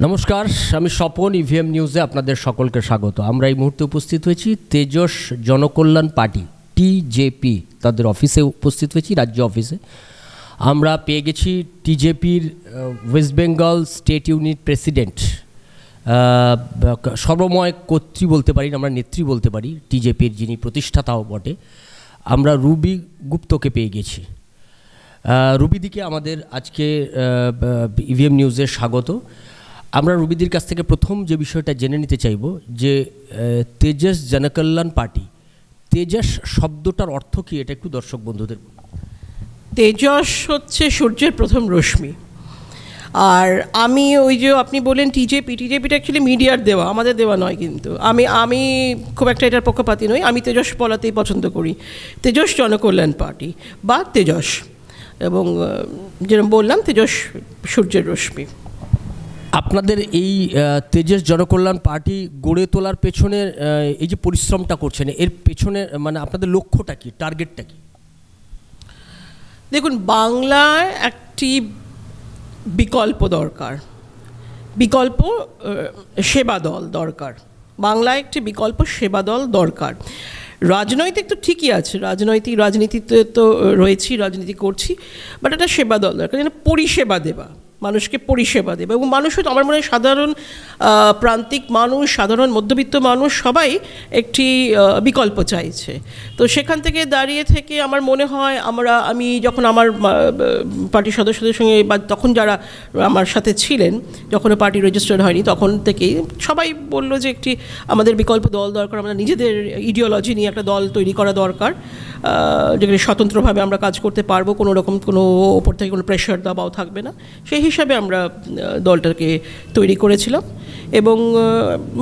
নমস্কার, আমি স্বপন। ইভিএম নিউজে আপনাদের সকলকে স্বাগত। আমরা এই মুহূর্তে উপস্থিত হয়েছি তেজস জনকল্যাণ পার্টি টিজেপি তাদের অফিসে উপস্থিত হয়েছি, রাজ্য অফিসে। আমরা পেয়ে গেছি টিজেপির West Bengal state unit president, সর্বময় কর্ত্রী বলতে পারি, আমরা নেত্রী বলতে পারি, টিজেপির যিনি প্রতিষ্ঠাতাও বটে, আমরা রুবি গুপ্তকে পেয়ে গেছি। রুবিদিকে আমাদের আজকে ইভিএম নিউজে স্বাগত। আমরা রুবিদির কাছ থেকে প্রথম যে বিষয়টা জেনে নিতে চাইব যে তেজস জনকল্যাণ পার্টি, তেজস শব্দটার অর্থ কী, এটা একটু দর্শক বন্ধুদের। তেজস হচ্ছে সূর্যের প্রথম রশ্মি। আর আমি ওই যে আপনি বললেন টিজেপিটা অ্যাকচুয়ালি মিডিয়ার দেওয়া, আমাদের দেওয়া নয়। কিন্তু আমি খুব একটা এটার পক্ষপাতী নই। আমি তেজস বলাতেই পছন্দ করি, তেজস জনকল্যাণ পার্টি বা তেজস। এবং যেরকম বললাম, তেজস সূর্যের রশ্মি। আপনাদের এই তেজস জনকল্যাণ পার্টি গড়ে তোলার পেছনে এই যে পরিশ্রমটা করছেন, এর পেছনে মানে আপনাদের লক্ষ্যটা কি, টার্গেটটা কি? দেখুন, বাংলায় একটি বিকল্প দরকার, বিকল্প সেবা দল দরকার। বাংলায় একটি বিকল্প সেবা দল দরকার। রাজনৈতিক তো ঠিকই আছে, রাজনীতিতে তো রয়েছি, রাজনীতি করছি, বাট একটা সেবা দল দরকার, যেন পরিষেবা দেবা, মানুষকে পরিষেবা দেবে। এবং মানুষও তো আমার মনে হয় সাধারণ প্রান্তিক মানুষ, সাধারণ মধ্যবিত্ত মানুষ সবাই একটি বিকল্প চাইছে। তো সেখান থেকে দাঁড়িয়ে থেকে আমার মনে হয় আমি যখন আমার পার্টির সদস্যদের সঙ্গে বা তখন যারা আমার সাথে ছিলেন, যখনও পার্টি রেজিস্টার্ড হয়নি, তখন থেকেই সবাই বললো যে একটি আমাদের বিকল্প দল দরকার, আমরা নিজেদের ইডিওলজি নিয়ে একটা দল তৈরি করা দরকার, যেখানে স্বতন্ত্রভাবে আমরা কাজ করতে পারবো, কোনো রকম কোনো ওপর থেকে কোনো প্রেশার দাবাও থাকবে না। সেই হিসাবে আমরা দলটাকে তৈরি করেছিলাম। এবং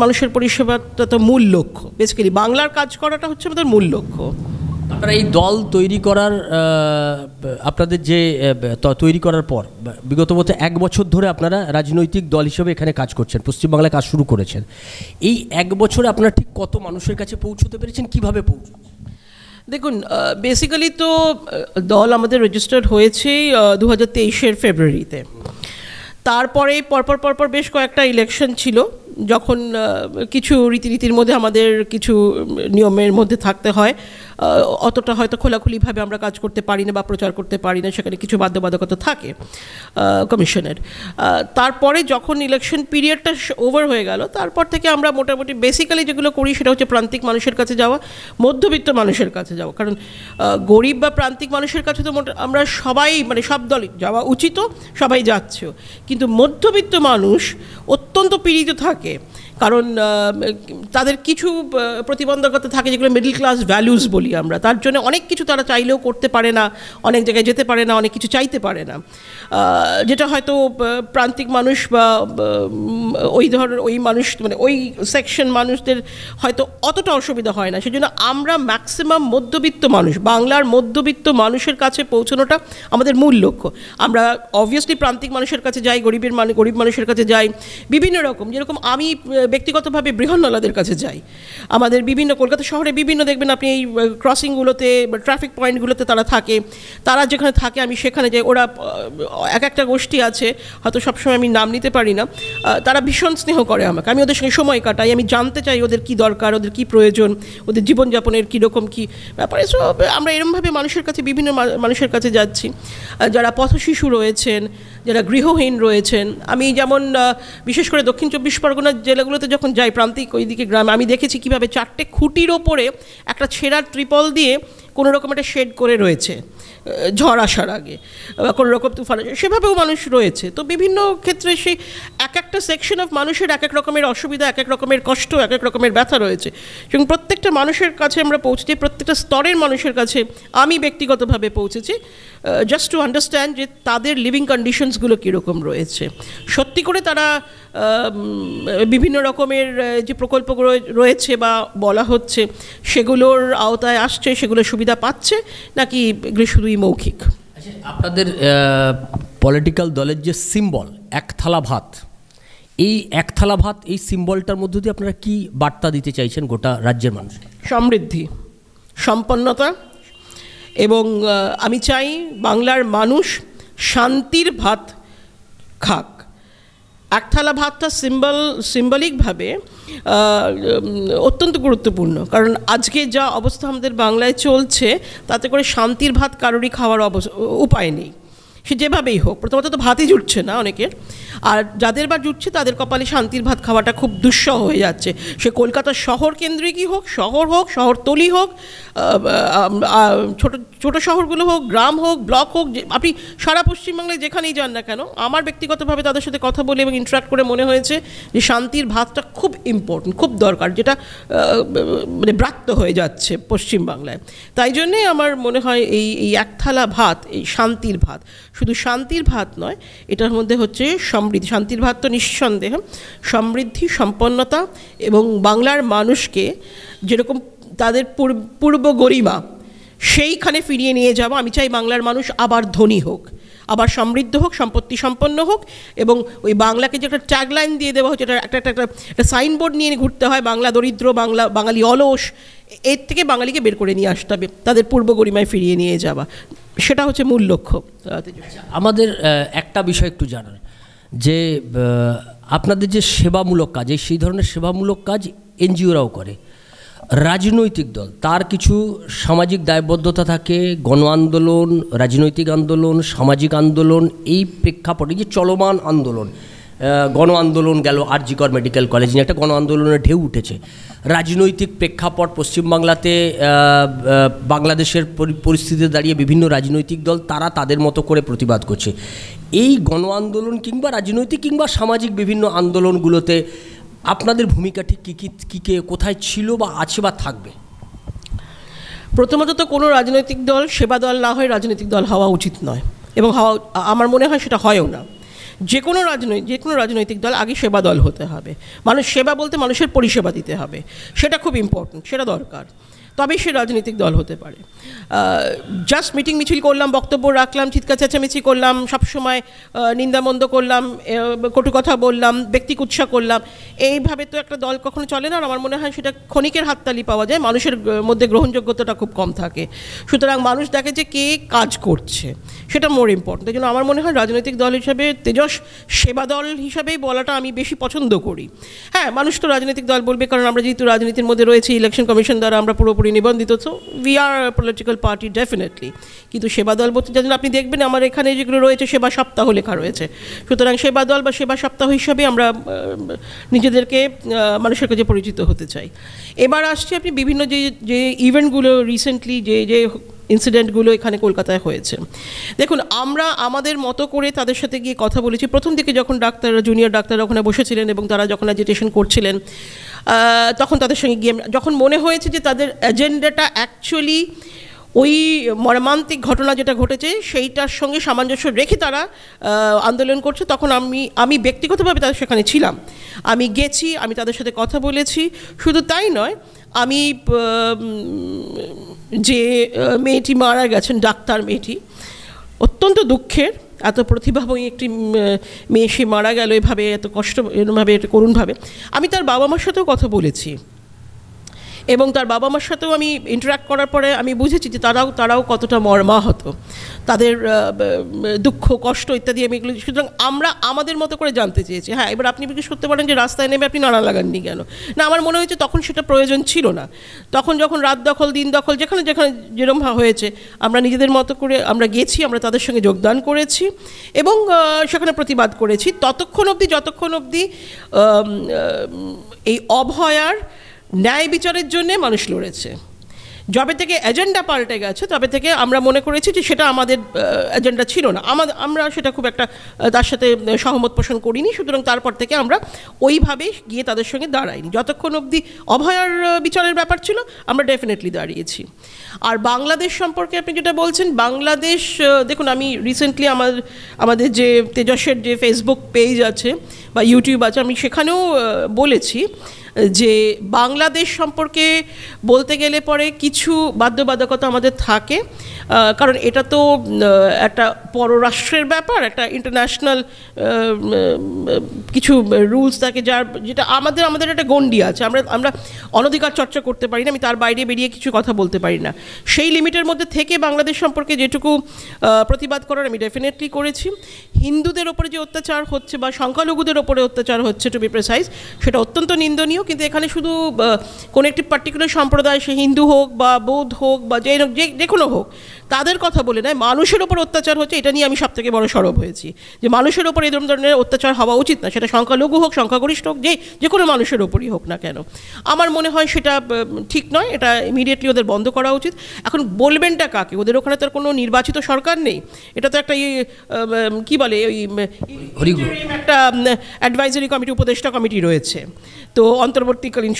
মানুষের পরিষেবাটা তো মূল লক্ষ্য, বেসিক্যালি বাংলার কাজ করাটা হচ্ছে আমাদের মূল লক্ষ্য। আপনারা এই দল তৈরি করার আপনাদের যে তৈরি করার পর বিগত 1 বছর ধরে আপনারা রাজনৈতিক দল হিসেবে এখানে কাজ করছেন, পশ্চিমবাংলায় কাজ শুরু করেছেন। এই 1 বছরে আপনারা ঠিক কত মানুষের কাছে পৌঁছতে পেরেছেন, কিভাবে পৌঁছেছেন? দেখুন, বেসিক্যালি তো দল আমাদের রেজিস্টার্ড হয়েছে 2023 ফেব্রুয়ারিতে। তারপরে পরপর বেশ কয়েকটা ইলেকশন ছিল, যখন কিছু রীতিনীতির মধ্যে আমাদের কিছু নিয়মের মধ্যে থাকতে হয়, অতটা হয়তো খোলাখুলিভাবে আমরা কাজ করতে পারি না বা প্রচার করতে পারি না, সেখানে কিছু বাধ্যবাধকতা থাকে কমিশনের। তারপরে যখন ইলেকশন পিরিয়ডটা ওভার হয়ে গেল, তারপর থেকে আমরা মোটামুটি বেসিক্যালি যেগুলো করি সেটা হচ্ছে প্রান্তিক মানুষের কাছে যাওয়া, মধ্যবিত্ত মানুষের কাছে যাওয়া। কারণ গরিব বা প্রান্তিক মানুষের কাছে তো আমরা সবাই, মানে সব দলই যাওয়া উচিত, সবাই যাচ্ছেও। কিন্তু মধ্যবিত্ত মানুষ অত্যন্ত পীড়িত থাকে, কারণ তাদের কিছু প্রতিবন্ধকতা থাকে, যেগুলো মিডল ক্লাস ভ্যালুস বলি আমরা। তার জন্য অনেক কিছু তারা চাইলেও করতে পারে না, অনেক জায়গায় যেতে পারে না, অনেক কিছু চাইতে পারে না, যেটা হয়তো প্রান্তিক মানুষ বা ওই ধরনের ওই মানুষ, মানে ওই সেকশন মানুষদের হয়তো অতটা অসুবিধা হয় না। সেজন্য আমরা ম্যাক্সিমাম মধ্যবিত্ত মানুষ, বাংলার মধ্যবিত্ত মানুষের কাছে পৌঁছানোটা আমাদের মূল লক্ষ্য। আমরা অবভিয়াসলি প্রান্তিক মানুষের কাছে যাই, গরিব মানুষের কাছে যাই, বিভিন্ন রকম। যেরকম আমি ব্যক্তিগতভাবে বৃহন্নলাদের কাছে যাই, আমাদের বিভিন্ন কলকাতা শহরে বিভিন্ন দেখবেন আপনি এই ক্রসিংগুলোতে, ট্রাফিক পয়েন্টগুলোতে তারা থাকে, তারা যেখানে থাকে আমি সেখানে যাই। ওরা একটা গোষ্ঠী আছে, হয়তো সবসময় আমি নাম নিতে পারি না, তারা ভীষণ স্নেহ করে আমাকে, আমি ওদের সঙ্গে সময় কাটাই, আমি জানতে চাই ওদের কী দরকার, ওদের কী প্রয়োজন, ওদের জীবনযাপনের কীরকম কী ব্যাপারে। সো আমরা এরকমভাবে মানুষের কাছে, বিভিন্ন মানুষের কাছে যাচ্ছি, যারা পথশিশু রয়েছেন, যারা গৃহহীন রয়েছেন। আমি যেমন বিশেষ করে দক্ষিণ 24 পরগনার জেলাগুলোতে যখন যাই, প্রান্তিক ওইদিকে গ্রামে, আমি দেখেছি কীভাবে 4টে খুঁটির ওপরে একটা ছেঁড়া ত্রিপল দিয়ে কোনো রকম একটা শেড করে রয়েছে ঝড় আসার আগে, কোনো রকম তুফান, সেভাবেও মানুষ রয়েছে। তো বিভিন্ন ক্ষেত্রে সেই একটা সেকশন অফ মানুষের এক রকমের অসুবিধা, এক রকমের কষ্ট, এক রকমের ব্যথা রয়েছে। এবং প্রত্যেকটা মানুষের কাছে আমরা পৌঁছেছি, প্রত্যেকটা স্তরের মানুষের কাছে আমি ব্যক্তিগতভাবে পৌঁছেছি, জাস্ট টু আন্ডারস্ট্যান্ড যে তাদের লিভিং কন্ডিশনসগুলো কীরকম রয়েছে। সত্যি করে তারা বিভিন্ন রকমের যে প্রকল্পগুলো রয়েছে বা বলা হচ্ছে সেগুলোর আওতায় আসছে, সেগুলোর সুবিধা পাচ্ছে, নাকি এগুলো শুধুই মৌখিক? আপনাদের পলিটিক্যাল দলের যে সিম্বল এক থালা ভাত, এই এক থালা ভাত, এই সিম্বলটার মধ্য দিয়ে আপনারা কি বার্তা দিতে চাইছেন গোটা রাজ্যের মানুষ? সমৃদ্ধি, সম্পন্নতা, এবং আমি চাই বাংলার মানুষ শান্তির ভাত খাক। একথালা ভাতটা সিম্বলিকভাবে অত্যন্ত গুরুত্বপূর্ণ, কারণ আজকে যা অবস্থা আমাদের বাংলায় চলছে তাতে করে শান্তির ভাত কারোরই খাওয়ার উপায় নেই, সে যেভাবেই হোক। প্রথমত তো ভাতই জুটছে না অনেকের, আর যাদের বা জুটছে তাদের কপালে শান্তির ভাত খাওয়াটা খুব দুঃসহ হয়ে যাচ্ছে। সে কলকাতার শহর কেন্দ্রিকই হোক, শহরতলি হোক, ছোট ছোট শহরগুলো হোক, গ্রাম হোক, ব্লক হোক, আপনি সারা পশ্চিমবাংলায় যেখানেই যান না কেন, আমার ব্যক্তিগতভাবে তাদের সাথে কথা বলে এবং ইন্টারাক্ট করে মনে হয়েছে যে শান্তির ভাতটা খুব ইম্পর্টেন্ট, খুব দরকার, যেটা মানে ব্রাত্য হয়ে যাচ্ছে পশ্চিমবাংলায়। তাই জন্যে আমার মনে হয় এই একথালা ভাত, এই শান্তির ভাত, শুধু শান্তির ভাত নয়, এটার মধ্যে হচ্ছে সমৃদ্ধি। শান্তির ভাত তো নিঃসন্দেহ সমৃদ্ধি, সম্পন্নতা এবং বাংলার মানুষকে যেরকম তাদের পূর্ব গরিমা সেইখানে ফিরিয়ে নিয়ে যাব। আমি চাই বাংলার মানুষ আবার ধনী হোক, আবার সমৃদ্ধ হোক, সম্পত্তি সম্পন্ন হোক, এবং ওই বাংলাকে যে একটা ট্যাগলাইন দিয়ে দেওয়া হচ্ছে, একটা সাইনবোর্ড নিয়ে ঘুরতে হয়, বাংলা দরিদ্র, বাঙালি অলস, এর থেকে বাঙালিকে বের করে নিয়ে আসতে হবে, তাদের পূর্ব গরিমায় ফিরিয়ে নিয়ে যাওয়া, সেটা হচ্ছে মূল লক্ষ্য। আমাদের একটা বিষয় একটু জানার, যে আপনাদের যে সেবামূলক কাজ, সেই ধরনের সেবামূলক কাজ এনজিওরাও করে, রাজনৈতিক দল তার কিছু সামাজিক দায়বদ্ধতা থাকে, গণ আন্দোলন, রাজনৈতিক আন্দোলন, সামাজিক আন্দোলন, এই প্রেক্ষাপটে যে চলমান আন্দোলন, গণ আন্দোলন গেল, আর.জি. কর মেডিকেল কলেজ নিয়ে একটা গণ আন্দোলনের ঢেউ উঠেছে, রাজনৈতিক প্রেক্ষাপট পশ্চিমবাংলাতে, বাংলাদেশের পরিস্থিতিতে দাঁড়িয়ে বিভিন্ন রাজনৈতিক দল তারা তাদের মতো করে প্রতিবাদ করছে। এই গণ আন্দোলন কিংবা রাজনৈতিক কিংবা সামাজিক বিভিন্ন আন্দোলনগুলোতে আপনাদের ভূমিকা ঠিক কী কোথায় ছিল বা আছে বা থাকবে? প্রথমত তো কোনো রাজনৈতিক দল সেবা দল না হয় রাজনৈতিক দল হওয়া উচিত নয়, এবং আমার মনে হয় সেটা হয়ও না। যে কোনো রাজনৈতিক দল আগে সেবা দল হতে হবে। সেবা বলতে মানুষের পরিষেবা দিতে হবে, সেটা খুব ইম্পর্টেন্ট, সেটা দরকার, তবেই সে রাজনৈতিক দল হতে পারে। জাস্ট মিটিং মিছিল করলাম, বক্তব্য রাখলাম, চিৎকার চেঁচামেচি করলাম, সবসময় নিন্দামন্দ করলাম, কটু কথা বললাম, ব্যক্তি কুৎসা করলাম, এইভাবে তো একটা দল কখনো চলে না। আর আমার মনে হয় সেটা ক্ষণিকের হাততালি পাওয়া যায়, মানুষের মধ্যে গ্রহণযোগ্যতাটা খুব কম থাকে। সুতরাং মানুষ দেখে যে কে কাজ করছে, সেটা মোর ইম্পর্টেন্ট। এই জন্য আমার মনে হয় রাজনৈতিক দল হিসাবে তেজস সেবা দল হিসাবেই বলাটা আমি বেশি পছন্দ করি। হ্যাঁ, মানুষ তো রাজনৈতিক দল বলবে, কারণ আমরা যেহেতু রাজনীতির মধ্যে রয়েছি, ইলেকশন কমিশন দ্বারা আমরা পুরোপুরি নিবন্ধিত, তো we are political party definitely. কিন্তু সেবা দল বলতে যার জন্য আপনি দেখবেন আমার এখানে যেগুলো রয়েছে সেবা সপ্তাহ লেখা রয়েছে। সুতরাং সেবা দল বা সেবা সপ্তাহ হিসাবে আমরা নিজেদেরকে মানুষের কাছে পরিচিত হতে চাই। এবার আসছে আপনি বিভিন্ন যে ইভেন্টগুলো রিসেন্টলি যে ইনসিডেন্টগুলো এখানে কলকাতায় হয়েছে, দেখুন আমরা আমাদের মতো করে তাদের সাথে গিয়ে কথা বলেছি। প্রথম দিকে যখন জুনিয়র ডাক্তাররা ওখানে বসেছিলেন এবং তারা যখন অ্যাজিটেশন করছিলেন, তখন তাদের সঙ্গে গিয়ে যখন মনে হয়েছে যে তাদের এজেন্ডাটা অ্যাকচুয়ালি ওই মর্মান্তিক ঘটনা যেটা ঘটেছে সেইটার সঙ্গে সামঞ্জস্য রেখে তারা আন্দোলন করছে, তখন আমি ব্যক্তিগতভাবে তাদের সেখানে ছিলাম, আমি গেছি, আমি তাদের সাথে কথা বলেছি। শুধু তাই নয়, আমি যে মেয়েটি মারা গেছেন, ডাক্তার মেয়েটি, অত্যন্ত দুঃখের, এত প্রতিভাময়ী একটি মেয়ে, সে মারা গেল এভাবে, এত কষ্ট, এরকমভাবে, এত করুণভাবে। আমি তার বাবা মার সাথেও কথা বলেছি, এবং তার বাবা মার সাথেও আমি ইন্টারাক্ট করার পরে আমি বুঝেছি যে তারাও কতটা মর্মাহত, তাদের দুঃখ কষ্ট ইত্যাদি আমি এগুলো। সুতরাং আমরা আমাদের মতো করে জানতে চেয়েছি। হ্যাঁ, এবার আপনি জিজ্ঞেস করতে পারেন যে রাস্তায় নেমে আপনি নাড়া লাগাননি কেন? না, আমার মনে হয়েছে তখন সেটা প্রয়োজন ছিল না। তখন যখন রাত দখল, দিন দখল, যেখানে যেরকম হয়েছে, আমরা নিজেদের মতো করে আমরা গেছি, আমরা তাদের সঙ্গে যোগদান করেছি এবং সেখানে প্রতিবাদ করেছি যতক্ষণ অবধি এই অভয়ার ন্যায় বিচারের জন্যে মানুষ লড়েছে। যবে থেকে এজেন্ডা পাল্টে গেছে তবে থেকে আমরা মনে করেছি যে সেটা আমাদের এজেন্ডা ছিল না, আমরা সেটা খুব একটা তার সাথে সহমত পোষণ করিনি। সুতরাং তারপর থেকে আমরা ওইভাবে গিয়ে তাদের সঙ্গে দাঁড়াইনি। যতক্ষণ অবধি অভয়ার বিচারের ব্যাপার ছিল আমরা ডেফিনেটলি দাঁড়িয়েছি। আর বাংলাদেশ সম্পর্কে আপনি যেটা বলছেন, বাংলাদেশ, দেখুন আমি রিসেন্টলি আমাদের যে তেজসের যে ফেসবুক পেজ আছে বা ইউটিউব আছে, আমি সেখানেও বলেছি যে বাংলাদেশ সম্পর্কে বলতে গেলে পরে কিছু বাধ্যবাধকতা আমাদের থাকে, কারণ এটা তো একটা পররাষ্ট্রের ব্যাপার, একটা ইন্টারন্যাশনাল কিছু রুলস থাকে, যেটা আমাদের একটা গণ্ডি আছে, আমরা অনধিকার চর্চা করতে পারি না, আমি তার বাইরে বেরিয়ে কিছু কথা বলতে পারি না। সেই লিমিটের মধ্যে থেকে বাংলাদেশ সম্পর্কে যেটুকু প্রতিবাদ করার আমি ডেফিনেটলি করেছি। হিন্দুদের ওপরে যে অত্যাচার হচ্ছে বা সংখ্যালঘুদের ওপরে অত্যাচার হচ্ছে, টু বি প্রেসাইজ, সেটা অত্যন্ত নিন্দনীয়। কিন্তু এখানে শুধু কোনো একটি পার্টিকুলার সম্প্রদায়, সে হিন্দু হোক বা বৌদ্ধ হোক বা যে কোনো হোক, তাদের কথা বলে নয়, মানুষের ওপর অত্যাচার হচ্ছে, এটা নিয়ে আমি সবথেকে বড় সরব হয়েছি যে মানুষের ওপর এই ধরনের অত্যাচার হওয়া উচিত না, সেটা সংখ্যালঘু হোক সংখ্যাগরিষ্ঠ হোক, যে কোনো মানুষের ওপরই হোক না কেন। আমার মনে হয় সেটা ঠিক নয়, এটা ইমিডিয়েটলি ওদের বন্ধ করা উচিত। এখন বলবেনটা কাকে? ওদের ওখানে তো আর কোনো নির্বাচিত সরকার নেই, এটা তো একটা কী বলে ওই একটা অ্যাডভাইজারি কমিটি, উপদেষ্টা কমিটি রয়েছে। তো অন্তর্বর্তীকালীন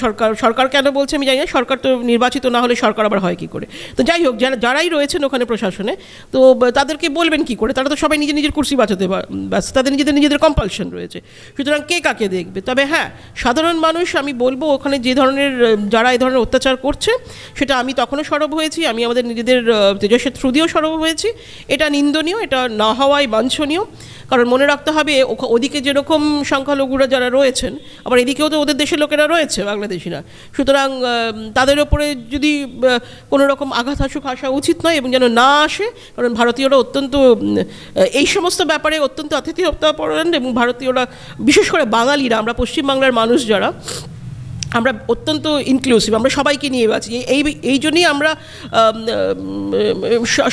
সরকার কেন বলছে আমি জানি না, সরকার তো নির্বাচিত না হলে সরকার আবার হয় কী করে? তো যাই হোক, যারাই রয়েছেন ওখানে প্রশাসনে, তো তাদেরকে বলবেন কি করে? তারা তো সবাই নিজের কুর্সি বাঁচাতে ব্যস্ত, তাদের নিজেদের কম্পালশন রয়েছে। সুতরাং কে কাকে দেখবে? তবে হ্যাঁ, সাধারণ মানুষ, আমি বলবো ওখানে যে ধরনের যারা এই ধরনের অত্যাচার করছে, সেটা আমি তখনও সরব হয়েছি, আমি আমাদের নিজেদের তেজস্বের থ্রু দিয়েও সরব হয়েছি। এটা নিন্দনীয়, এটা না হওয়াই বাঞ্ছনীয়। কারণ মনে রাখতে হবে, ওদিকে যেরকম সংখ্যালঘুরা যারা রয়েছেন, আবার এদিকেও তো ওদের দেশের লোকেরা রয়েছে, বাংলাদেশিরা। সুতরাং তাদের ওপরে যদি কোনো রকম আঘাত আসা উচিত নয়, এবং যেন না আসে। কারণ ভারতীয়রা অত্যন্ত এই সমস্ত ব্যাপারে অত্যন্ত আতিথেয়তাপরায়ণ, এবং ভারতীয়রা, বিশেষ করে বাঙালিরা, আমরা পশ্চিমবাংলার মানুষ যারা, আমরা অত্যন্ত ইনক্লুসিভ, আমরা সবাইকে নিয়ে বাঁচি। এই জন্যই আমরা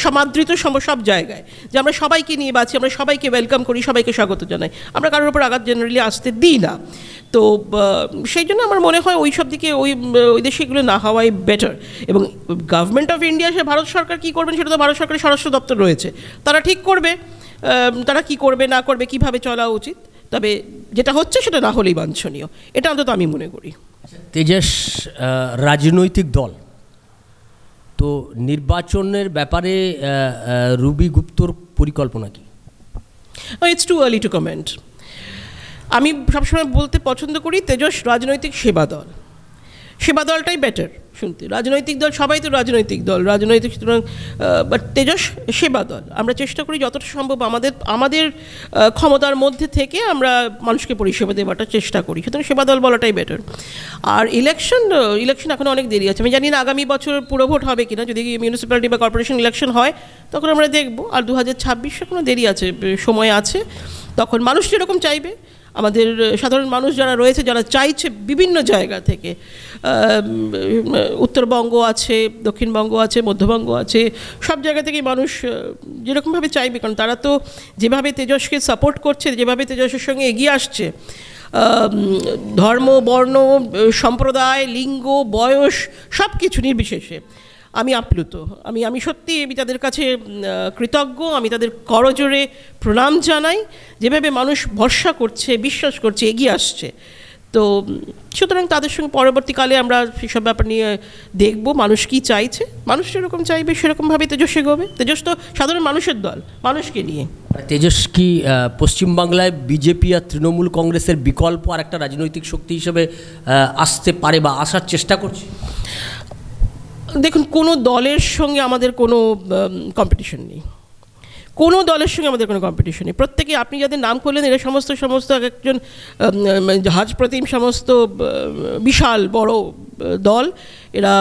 সমাদৃত সব জায়গায়, যে আমরা সবাইকে নিয়ে বাঁচি, আমরা সবাইকে ওয়েলকাম করি, সবাইকে স্বাগত জানাই, আমরা কারোর উপর আঘাত জেনারেলি আসতে দিই না। তো সেই জন্য আমার মনে হয় ওই সব দিকে ওই দেশে এগুলো না হওয়াই বেটার। এবং গভর্নমেন্ট অফ ইন্ডিয়া, সে ভারত সরকার কী করবেন সেটা তো ভারত সরকারের স্বরাষ্ট্র দপ্তর রয়েছে, তারা ঠিক করবে, তারা কি করবে না করবে, কিভাবে চলা উচিত। তবে যেটা হচ্ছে সেটা না হলেই বাঞ্ছনীয়, এটা অন্তত আমি মনে করি। তেজস রাজনৈতিক দল, তো নির্বাচনের ব্যাপারে রুবি গুপ্তর পরিকল্পনা কি? It's too early two comment. আমি সবসময় বলতে পছন্দ করি তেজস রাজনৈতিক সেবা দল, সেবা দলটাই বেটার শুনতে। রাজনৈতিক দল, সবাই তো রাজনৈতিক দল, রাজনৈতিক, সুতরাং বাট তেজস সেবা দল। আমরা চেষ্টা করি যতটা সম্ভব আমাদের ক্ষমতার মধ্যে থেকে আমরা মানুষকে পরিষেবা দেওয়াটা চেষ্টা করি, সুতরাং সেবা দল বলাটাই বেটার। আর ইলেকশন এখনও অনেক দেরি আছে। আমি জানি না আগামী বছর পুরো ভোট হবে কিনা, যদি মিউনিসিপ্যালিটি বা কর্পোরেশন ইলেকশন হয় তখন আমরা দেখব। আর 2026 এখনও দেরি আছে, সময় আছে। তখন মানুষ যেরকম চাইবে, আমাদের সাধারণ মানুষ যারা রয়েছে, যারা চাইছে বিভিন্ন জায়গা থেকে, উত্তরবঙ্গ আছে, দক্ষিণবঙ্গ আছে, মধ্যবঙ্গ আছে, সব জায়গা থেকেই মানুষ যেরকমভাবে চাইবে, কারণ তারা তো যেভাবে তেজসকে সাপোর্ট করছে, যেভাবে তেজসের সঙ্গে এগিয়ে আসছে, ধর্ম, বর্ণ, সম্প্রদায়, লিঙ্গ, বয়স, সব কিছু নির্বিশেষে আমি আপ্লুত। আমি সত্যি তাদের কাছে কৃতজ্ঞ, আমি তাদের করজোড়ে প্রণাম জানাই, যেভাবে মানুষ ভরসা করছে, বিশ্বাস করছে, এগিয়ে আসছে। তো সুতরাং তাদের সঙ্গে পরবর্তীকালে আমরা সেসব ব্যাপার নিয়ে দেখব, মানুষ কী চাইছে, মানুষ যেরকম চাইবে সেরকমভাবে তেজস এগোবে। তেজস তো সাধারণ মানুষের দল, মানুষকে নিয়ে। তেজস কি পশ্চিমবাংলায় বিজেপি আর তৃণমূল কংগ্রেসের বিকল্প আর একটা রাজনৈতিক শক্তি হিসেবে আসতে পারে বা আসার চেষ্টা করছে? দেখুন, কোনো দলের সঙ্গে আমাদের কোনো কম্পিটিশন নেই, কোনো দলের সঙ্গে আমাদের কোনো কম্পিটিশন নেই। প্রত্যেকে, আপনি যাদের নাম করলেন, এরা সমস্ত একজন জাহাজ প্রতিম, সমস্ত বিশাল বড় দল, এরা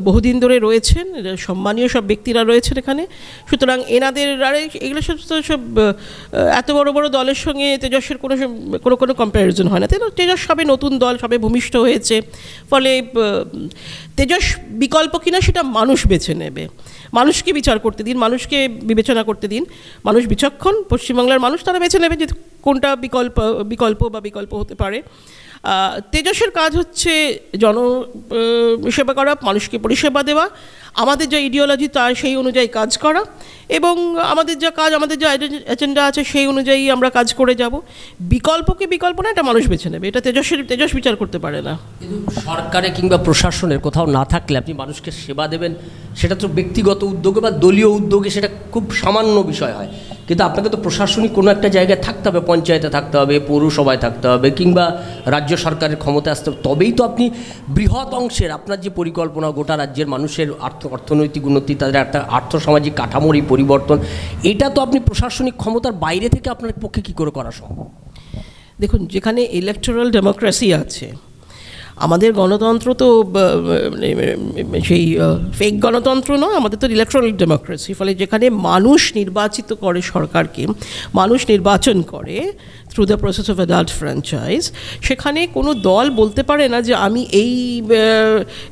বহুদিন ধরে রয়েছেন, এরা সম্মানীয় সব ব্যক্তিরা রয়েছেন এখানে। সুতরাং এনাদের এগুলো সব এত বড় বড় দলের সঙ্গে তেজসের কোনো কম্প্যারিজন হয় না। তেজস সবে নতুন দল, সবে ভূমিষ্ঠ হয়েছে, ফলে তেজস বিকল্প কিনা সেটা মানুষ বেছে নেবে। মানুষকে বিচার করতে দিন, মানুষকে বিবেচনা করতে দিন। মানুষ বিচক্ষণ, পশ্চিমবাংলার মানুষ, তারা বেছে নেবে যে কোনটা বিকল্প হতে পারে। তেজসের কাজ হচ্ছে জনসেবা করা, মানুষকে পরিষেবা দেওয়া, আমাদের যা ইডিওলজি তার সেই অনুযায়ী কাজ করা, এবং আমাদের যা কাজ, আমাদের যা এজেন্ডা আছে সেই অনুযায়ী আমরা কাজ করে যাব। বিকল্পকে বিকল্প না, এটা মানুষ বেছে নেবে, এটা তেজস বিচার করতে পারে না। সরকারে কিংবা প্রশাসনের কোথাও না থাকলে আপনি মানুষকে সেবা দেবেন, সেটা তো ব্যক্তিগত উদ্যোগে বা দলীয় উদ্যোগে সেটা খুব সামান্য বিষয় হয়, কিন্তু আপনাকে তো প্রশাসনিক কোনো একটা জায়গায় থাকতে হবে, পঞ্চায়েতে থাকতে হবে, পৌরসভায় থাকতে হবে, কিংবা রাজ্য সরকারের ক্ষমতায় আসতে হবে, তবেই তো আপনি বৃহৎ অংশের আপনার যে পরিকল্পনা, গোটা রাজ্যের মানুষের অর্থনৈতিক উন্নতি, তাদের একটা আর্থসামাজিক কাঠামোর এই পরিবর্তন, এটা তো আপনি প্রশাসনিক ক্ষমতার বাইরে থেকে আপনার পক্ষে কী করে করা সম্ভব? দেখুন, যেখানে ইলেকটোরাল ডেমোক্রেসি আছে, আমাদের গণতন্ত্র তো সেই ফেক গণতন্ত্র নয়, আমাদের তো ইলেকট্রাল ডেমোক্রেসি। ফলে যেখানে মানুষ নির্বাচিত করে সরকারকে, মানুষ নির্বাচন করে, through the process of adult franchise, সেখানে কোনো দল বলতে পারে না যে আমি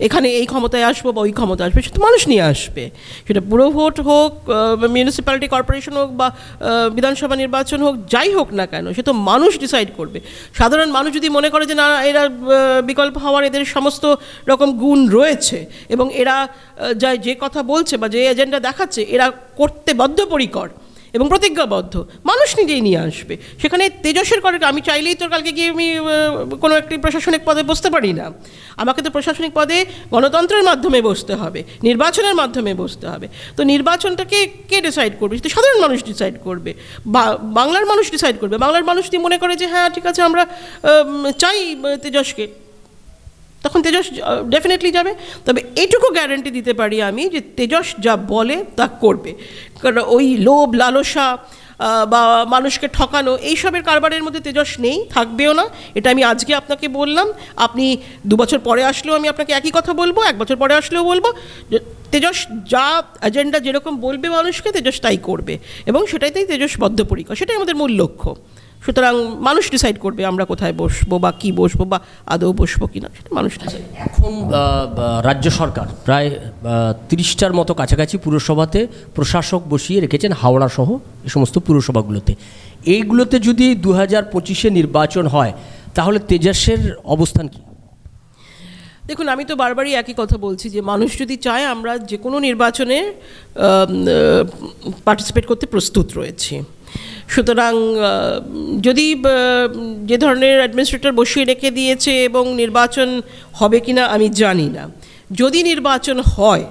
এখানে এই ক্ষমতায় আসবো বা ওই ক্ষমতায় আসবে, সেটা মানুষ নিয়ে আসবে। সেটা পুরো ভোট হোক, মিউনিসিপ্যালিটি কর্পোরেশন হোক বা বিধানসভা নির্বাচন হোক, যাই হোক না কেন, সে তো মানুষ ডিসাইড করবে। সাধারণ মানুষ যদি মনে করে যে না এরা বিকল্প হওয়ার এদের সমস্ত রকম গুণ রয়েছে এবং এরা যে কথা বলছে বা যে এজেন্ডা দেখাচ্ছে এরা করতে বদ্ধপরিকর এবং প্রতিজ্ঞাবদ্ধ, মানুষ নিজেই নিয়ে আসবে। সেখানে তেজস্বের করে আমি চাইলেই তো কালকে গিয়ে আমি কোনো একটি প্রশাসনিক পদে বসতে পারি না। আমাকে তো প্রশাসনিক পদে গণতন্ত্রের মাধ্যমে বসতে হবে, নির্বাচনের মাধ্যমে বসতে হবে। তো নির্বাচনটাকে কে ডিসাইড করবে? সেটা সাধারণ মানুষ ডিসাইড করবে, বাংলার মানুষ ডিসাইড করবে। বাংলার মানুষ যদি মনে করে যে হ্যাঁ ঠিক আছে আমরা চাই তেজস্কে, তখন তেজস ডেফিনেটলি যাবে। তবে এইটুকু গ্যারান্টি দিতে পারি আমি যে তেজস যা বলে তা করবে। কারণ ওই লোভ লালসা বা মানুষকে ঠকানো এইসবের কারবারের মধ্যে তেজস নেই, থাকবেও না। এটা আমি আজকে আপনাকে বললাম, আপনি 2 বছর পরে আসলেও আমি আপনাকে একই কথা বলবো, 1 বছর পরে আসলেও বলবো। তেজস যা এজেন্ডা যেরকম বলবে মানুষকে, তেজস তাই করবে এবং সেটাইতেই তেজস বদ্ধপরিকর, সেটাই আমাদের মূল লক্ষ্য। সুতরাং মানুষ ডিসাইড করবে আমরা কোথায় বসবো বা কী বসবো বা আদৌ বসবো কিনা, সেটা মানুষ ডিসাইড। এখন রাজ্য সরকার প্রায় 30টার মতো কাছাকাছি পুরসভাতে প্রশাসক বসিয়ে রেখেছেন, হাওড়া সহ এই সমস্ত পুরসভাগুলোতে। এইগুলোতে যদি 2025-এ নির্বাচন হয় তাহলে তেজসের অবস্থান কী? দেখুন, আমি তো বারবারই একই কথা বলছি যে মানুষ যদি চায় আমরা যে কোনো নির্বাচনে পার্টিসিপেট করতে প্রস্তুত রয়েছি। সুতরাং যদি যে ধরনের অ্যাডমিনিস্ট্রেটর বসিয়ে রেখে দিয়েছে এবং নির্বাচন হবে কিনা আমি জানি না, যদি নির্বাচন হয়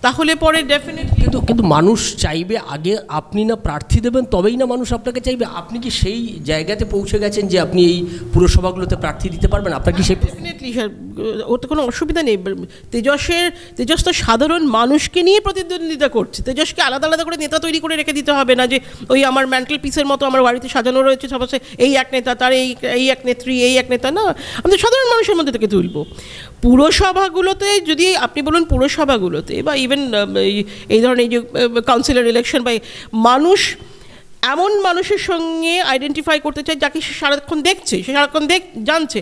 তাহলে পরে ডেফিনেটলি কিন্তু মানুষ চাইবে আগে আপনি না প্রার্থী দেবেন তবেই না মানুষ আপনাকে চাইবে। আপনি কি সেই জায়গাতে পৌঁছে গেছেন যে আপনি এই পুরসভাগুলোতে প্রার্থী দিতে পারবেন? আপনার কি সেই? ডেফিনেটলি স্যার, ওতে কোনো অসুবিধা নেই। তেজস তো সাধারণ মানুষকে নিয়ে প্রতিদ্বন্দ্বিতা করছে। তেজসকে আলাদা আলাদা করে নেতা তৈরি করে রেখে দিতে হবে না যে ওই আমার ম্যান্টেল পিসের মতো আমার বাড়িতে সাজানো রয়েছে সবাই এই এক নেতা, তার এই এক নেত্রী, এই এক নেতা। না, আমাদের সাধারণ মানুষের মধ্যে থেকে তুলব। পুরসভাগুলোতে যদি আপনি বলুন, পুরসভাগুলোতে বা ইভেন এই ধরনের এই যে কাউন্সিলর ইলেকশন বা মানুষ এমন মানুষের সঙ্গে আইডেন্টিফাই করতে চাই যাকে সে সারাক্ষণ দেখছে, সে সারাক্ষণ জানছে।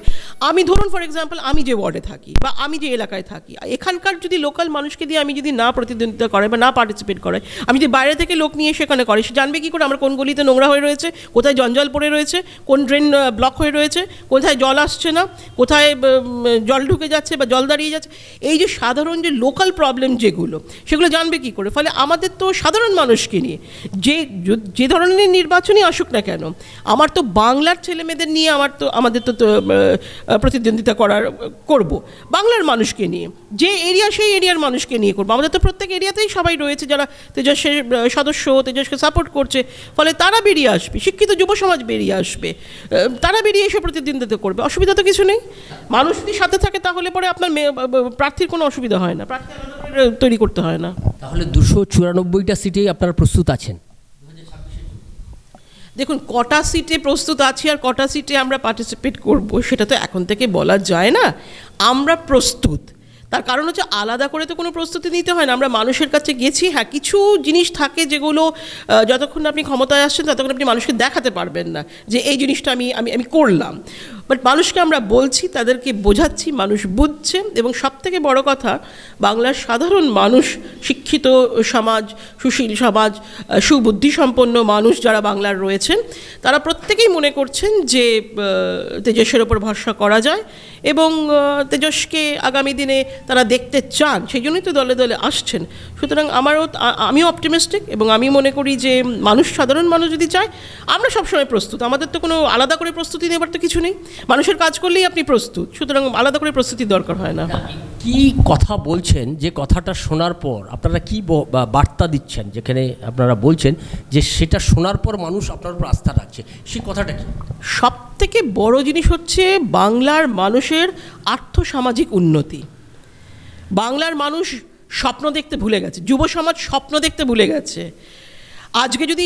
আমি ধরুন ফর এক্সাম্পল আমি যে ওয়ার্ডে থাকি বা আমি যে এলাকায় থাকি, এখানকার যদি লোকাল মানুষকে দিয়ে আমি যদি না প্রতিদ্বন্দ্বিতা করে বা না পার্টিসিপেট করে, আমি যদি বাইরে থেকে লোক নিয়ে সেখানে করে, সে জানবে কী করে আমার কোন গলিতে নোংরা হয়ে রয়েছে, কোথায় জঞ্জাল পড়ে রয়েছে, কোন ড্রেন ব্লক হয়ে রয়েছে, কোথায় জল আসছে না, কোথায় জল ঢুকে যাচ্ছে বা জল দাঁড়িয়ে যাচ্ছে। এই যে সাধারণ যে লোকাল প্রবলেম যেগুলো, সেগুলো জানবে কী করে? ফলে আমাদের তো সাধারণ মানুষকে নিয়ে যে ধরনের নির্বাচনই আসুক না কেন, আমার তো বাংলার ছেলেমেয়েদের নিয়ে আমাদের তো প্রতিদ্বন্দ্বিতা করব বাংলার মানুষকে নিয়ে, যে এরিয়া সেই এরিয়ার মানুষকে নিয়ে করবো। আমাদের তো প্রত্যেক এরিয়াতেই সবাই রয়েছে যারা তেজসের সদস্য, তেজসকে সাপোর্ট করছে। ফলে তারা বেরিয়ে আসবে, শিক্ষিত যুব সমাজ বেরিয়ে আসবে, তারা বেরিয়ে এসে প্রতিদ্বন্দ্বিতা করবে। অসুবিধা তো কিছু নেই। মানুষ যদি সাথে থাকে তাহলে পরে আপনার প্রার্থীর কোনো অসুবিধা হয় না, প্রার্থী তৈরি করতে হয় না। তাহলে 294টা সিটেই আপনারা প্রস্তুত আছেন? দেখুন, কটা সিটে প্রস্তুত আছি আর কটা সিটে আমরা পার্টিসিপেট করব সেটা তো এখন থেকে বলা যায় না। আমরা প্রস্তুত, তার কারণ হচ্ছে আলাদা করে তো কোনো প্রস্তুতি নিতে হয় না। আমরা মানুষের কাছে গেছি। হ্যাঁ, কিছু জিনিস থাকে যেগুলো যতক্ষণ আপনি ক্ষমতায় আসছেন ততক্ষণ আপনি মানুষকে দেখাতে পারবেন না যে এই জিনিসটা আমি করলাম। বাট মানুষকে আমরা বলছি, তাদেরকে বোঝাচ্ছি, মানুষ বুঝছে। এবং সবথেকে বড় কথা, বাংলার সাধারণ মানুষ, শিক্ষিত সমাজ, সুশীল সমাজ, সুবুদ্ধিসম্পন্ন মানুষ যারা বাংলার রয়েছেন, তারা প্রত্যেকেই মনে করছেন যে তেজসের ওপর ভরসা করা যায় এবং তেজসকে আগামী দিনে তারা দেখতে চান, সেই জন্যই তো দলে দলে আসছেন। সুতরাং আমিও অপটিমিস্টিক এবং আমি মনে করি যে সাধারণ মানুষ যদি চায়, আমরা সবসময় প্রস্তুত। আমাদের তো কোনো আলাদা করে প্রস্তুতি নেবার তো কিছু নেই। মানুষের কাজ করলেই আপনি প্রস্তুত, সুতরাং আলাদা করে প্রস্তুতির দরকার হয় না। কি কথা বলছেন, যে কথাটা শোনার পর আপনারা কি বার্তা দিচ্ছেন, যেখানে আপনারা বলছেন যে সেটা শোনার পর মানুষ আপনার উপর আস্থা রাখছে, সেই কথাটা কি? সবথেকে বড় জিনিস হচ্ছে বাংলার মানুষের আর্থসামাজিক উন্নতি। বাংলার মানুষ স্বপ্ন দেখতে ভুলে গেছে, যুব সমাজ স্বপ্ন দেখতে ভুলে গেছে। আজকে যদি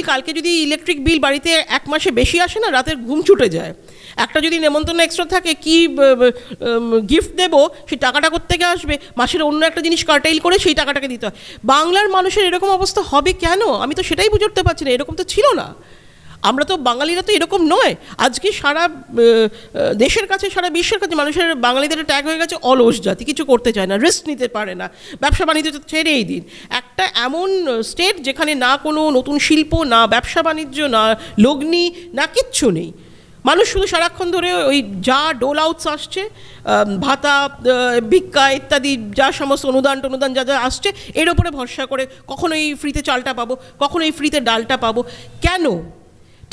কালকে যদি ইলেকট্রিক বিল বাড়িতে 1 মাসে বেশি আসে না, রাতের ঘুম ছুটে যায়। একটা যদি নেমন্তন্ন এক্সট্রা থাকে, কি গিফট দেবো সেই টাকাটা কোত্থেকে আসবে? মাসের অন্য একটা জিনিস কার্টাইল করে সেই টাকাটাকে দিতে হয়। বাংলার মানুষের এরকম অবস্থা হবে কেন? আমি তো সেটাই বুঝতে পারছি না। এরকম তো ছিল না। আমরা তো বাঙালিরা তো এরকম নয়। আজকে সারা দেশের কাছে, সারা বিশ্বের কাছে মানুষের, বাঙালিদের ট্যাগ হয়ে গেছে অলস জাতি, কিছু করতে চায় না, রিস্ক নিতে পারে না, ব্যবসা বাণিজ্য তো ছেড়েই দিন। একটা এমন স্টেট যেখানে না কোনো নতুন শিল্প, না ব্যবসা বাণিজ্য, না লগ্নি, না কিচ্ছু নেই। মানুষ শুধু সারাক্ষণ ধরে ওই যা ডোল আউটস আসছে, ভাতা, ভিক্ষা ইত্যাদি, যা সমস্ত অনুদান টনুদান যা যা আসছে, এর ওপরে ভরসা করে কখনো এই ফ্রিতে চালটা পাবো, কখনো এই ফ্রিতে ডালটা পাবো। কেন?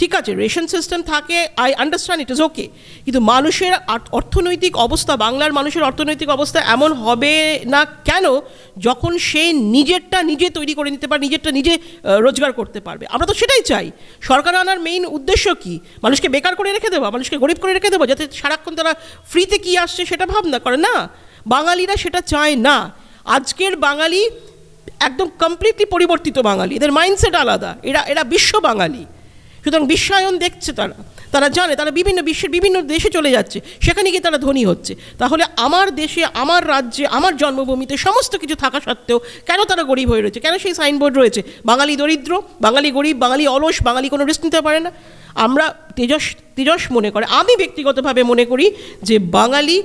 ঠিক আছে, রেশন সিস্টেম থাকে, I understand, it is okay, কিন্তু মানুষের অর্থনৈতিক অবস্থা, বাংলার মানুষের অর্থনৈতিক অবস্থা এমন হবে না কেন যখন সে নিজেরটা নিজে তৈরি করে নিতে পারে, নিজেরটা নিজে রোজগার করতে পারবে? আমরা তো সেটাই চাই। সরকার আনার মেইন উদ্দেশ্য কি? মানুষকে বেকার করে রেখে দেবো, মানুষকে গরিব করে রেখে দেবো, যাতে সারাক্ষণ তারা ফ্রিতে কী আসছে সেটা ভাবনা করে? না, বাঙালিরা সেটা চায় না। আজকের বাঙালি একদম কমপ্লিটলি পরিবর্তিত বাঙালি, এদের মাইন্ডসেট আলাদা, এরা বিশ্ব বাঙালি। সুতরাং বিশ্বায়ন দেখছে তারা জানে, তারা বিশ্বের বিভিন্ন দেশে চলে যাচ্ছে, সেখানে গিয়ে তারা ধনী হচ্ছে। তাহলে আমার দেশে, আমার রাজ্যে, আমার জন্মভূমিতে সমস্ত কিছু থাকা সত্ত্বেও কেন তারা গরিব হয়ে রয়েছে? কেন সেই সাইনবোর্ড রয়েছে বাঙালি দরিদ্র, বাঙালি গরিব, বাঙালি অলস, বাঙালি কোনো রিস্ক নিতে পারে না? আমরা তেজস মনে করে, আমি ব্যক্তিগতভাবে মনে করি যে বাঙালি